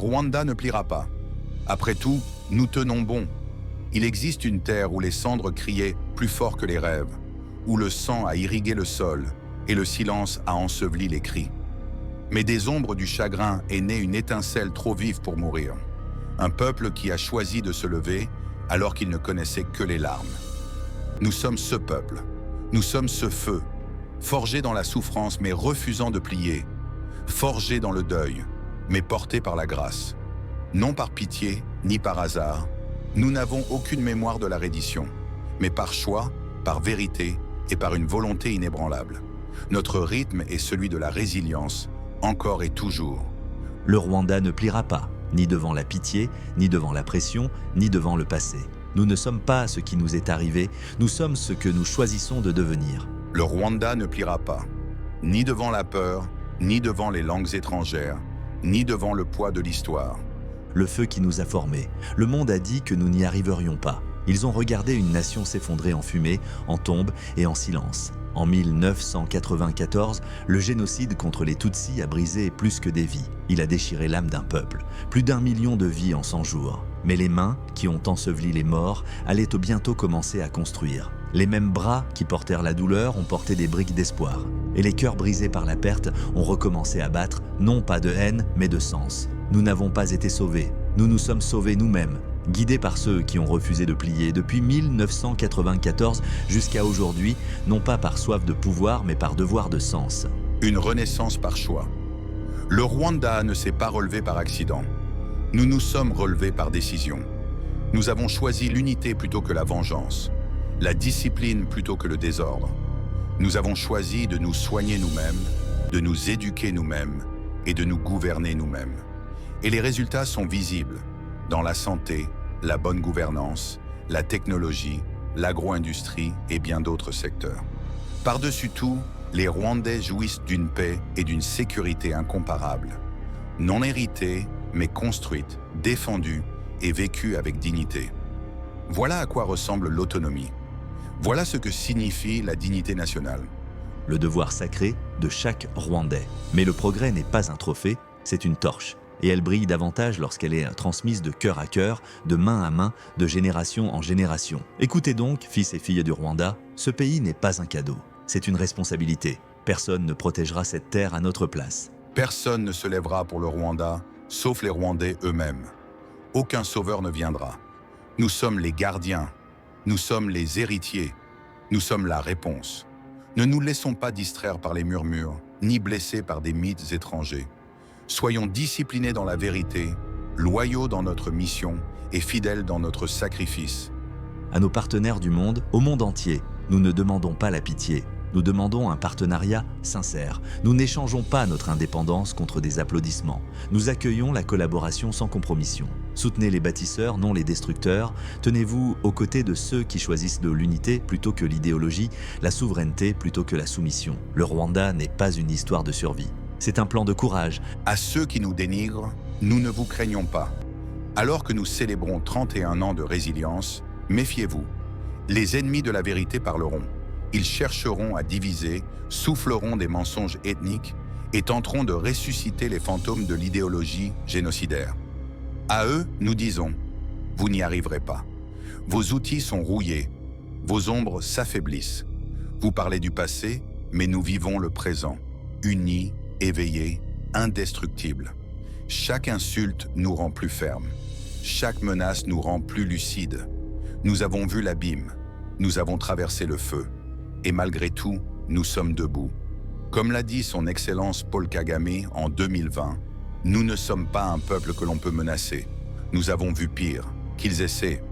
Rwanda ne pliera pas. Après tout, nous tenons bon. Il existe une terre où les cendres criaient plus fort que les rêves, où le sang a irrigué le sol et le silence a enseveli les cris. Mais des ombres du chagrin est née une étincelle trop vive pour mourir. Un peuple qui a choisi de se lever alors qu'il ne connaissait que les larmes. Nous sommes ce peuple, nous sommes ce feu, forgé dans la souffrance mais refusant de plier, forgé dans le deuil, mais porté par la grâce. Non par pitié, ni par hasard, nous n'avons aucune mémoire de la reddition, mais par choix, par vérité et par une volonté inébranlable. Notre rythme est celui de la résilience, encore et toujours. Le Rwanda ne pliera pas, ni devant la pitié, ni devant la pression, ni devant le passé. Nous ne sommes pas ce qui nous est arrivé, nous sommes ce que nous choisissons de devenir. Le Rwanda ne pliera pas, ni devant la peur, ni devant les langues étrangères, ni devant le poids de l'histoire. Le feu qui nous a formés, le monde a dit que nous n'y arriverions pas. Ils ont regardé une nation s'effondrer en fumée, en tombe et en silence. En 1994, le génocide contre les Tutsis a brisé plus que des vies. Il a déchiré l'âme d'un peuple. Plus d'1 million de vies en 100 jours. Mais les mains qui ont enseveli les morts allaient bientôt commencer à construire. Les mêmes bras qui portèrent la douleur ont porté des briques d'espoir. Et les cœurs brisés par la perte ont recommencé à battre, non pas de haine, mais de sens. Nous n'avons pas été sauvés. Nous nous sommes sauvés nous-mêmes. Guidés par ceux qui ont refusé de plier depuis 1994 jusqu'à aujourd'hui, non pas par soif de pouvoir, mais par devoir de sens. Une renaissance par choix. Le Rwanda ne s'est pas relevé par accident. Nous nous sommes relevés par décision. Nous avons choisi l'unité plutôt que la vengeance, la discipline plutôt que le désordre. Nous avons choisi de nous soigner nous-mêmes, de nous éduquer nous-mêmes et de nous gouverner nous-mêmes. Et les résultats sont visibles. Dans la santé, la bonne gouvernance, la technologie, l'agro-industrie et bien d'autres secteurs. Par-dessus tout, les Rwandais jouissent d'une paix et d'une sécurité incomparables, non héritées, mais construites, défendues et vécues avec dignité. Voilà à quoi ressemble l'autonomie. Voilà ce que signifie la dignité nationale. Le devoir sacré de chaque Rwandais. Mais le progrès n'est pas un trophée, c'est une torche. Et elle brille davantage lorsqu'elle est transmise de cœur à cœur, de main à main, de génération en génération. Écoutez donc, fils et filles du Rwanda, ce pays n'est pas un cadeau, c'est une responsabilité. Personne ne protégera cette terre à notre place. Personne ne se lèvera pour le Rwanda, sauf les Rwandais eux-mêmes. Aucun sauveur ne viendra. Nous sommes les gardiens, nous sommes les héritiers, nous sommes la réponse. Ne nous laissons pas distraire par les murmures, ni blessés par des mythes étrangers. Soyons disciplinés dans la vérité, loyaux dans notre mission et fidèles dans notre sacrifice. À nos partenaires du monde, au monde entier, nous ne demandons pas la pitié. Nous demandons un partenariat sincère. Nous n'échangeons pas notre indépendance contre des applaudissements. Nous accueillons la collaboration sans compromission. Soutenez les bâtisseurs, non les destructeurs. Tenez-vous aux côtés de ceux qui choisissent de l'unité plutôt que l'idéologie, la souveraineté plutôt que la soumission. Le Rwanda n'est pas une histoire de survie. C'est un plan de courage. À ceux qui nous dénigrent, nous ne vous craignons pas. Alors que nous célébrons 31 ans de résilience, méfiez-vous. Les ennemis de la vérité parleront. Ils chercheront à diviser, souffleront des mensonges ethniques et tenteront de ressusciter les fantômes de l'idéologie génocidaire. À eux, nous disons, vous n'y arriverez pas. Vos outils sont rouillés, vos ombres s'affaiblissent. Vous parlez du passé, mais nous vivons le présent, unis, éveillés, indestructibles. Chaque insulte nous rend plus fermes. Chaque menace nous rend plus lucides. Nous avons vu l'abîme, nous avons traversé le feu. Et malgré tout, nous sommes debout. Comme l'a dit son Excellence Paul Kagame en 2020, nous ne sommes pas un peuple que l'on peut menacer. Nous avons vu pire, qu'ils essaient.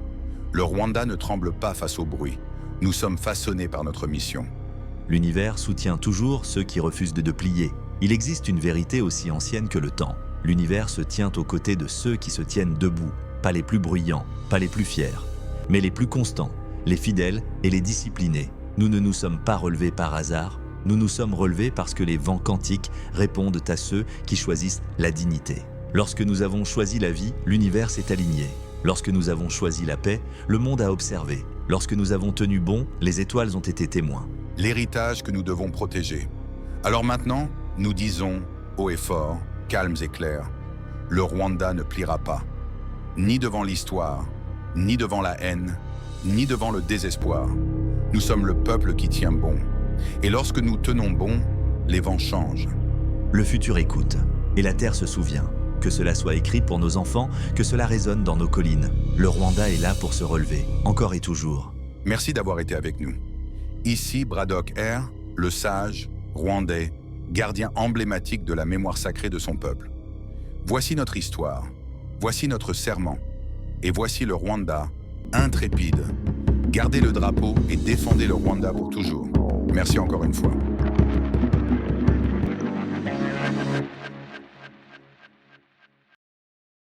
Le Rwanda ne tremble pas face au bruit. Nous sommes façonnés par notre mission. L'univers soutient toujours ceux qui refusent de plier. Il existe une vérité aussi ancienne que le temps. L'univers se tient aux côtés de ceux qui se tiennent debout, pas les plus bruyants, pas les plus fiers, mais les plus constants, les fidèles et les disciplinés. Nous ne nous sommes pas relevés par hasard, nous nous sommes relevés parce que les vents quantiques répondent à ceux qui choisissent la dignité. Lorsque nous avons choisi la vie, l'univers s'est aligné. Lorsque nous avons choisi la paix, le monde a observé. Lorsque nous avons tenu bon, les étoiles ont été témoins. L'héritage que nous devons protéger. Alors maintenant, nous disons, haut et fort, calmes et clairs, le Rwanda ne pliera pas, ni devant l'histoire, ni devant la haine, ni devant le désespoir. Nous sommes le peuple qui tient bon. Et lorsque nous tenons bon, les vents changent. Le futur écoute, et la terre se souvient. Que cela soit écrit pour nos enfants, que cela résonne dans nos collines. Le Rwanda est là pour se relever, encore et toujours. Merci d'avoir été avec nous. Ici Braddock Air, le sage, rwandais, gardien emblématique de la mémoire sacrée de son peuple. Voici notre histoire, voici notre serment, et voici le Rwanda, intrépide. Gardez le drapeau et défendez le Rwanda pour toujours. Merci encore une fois.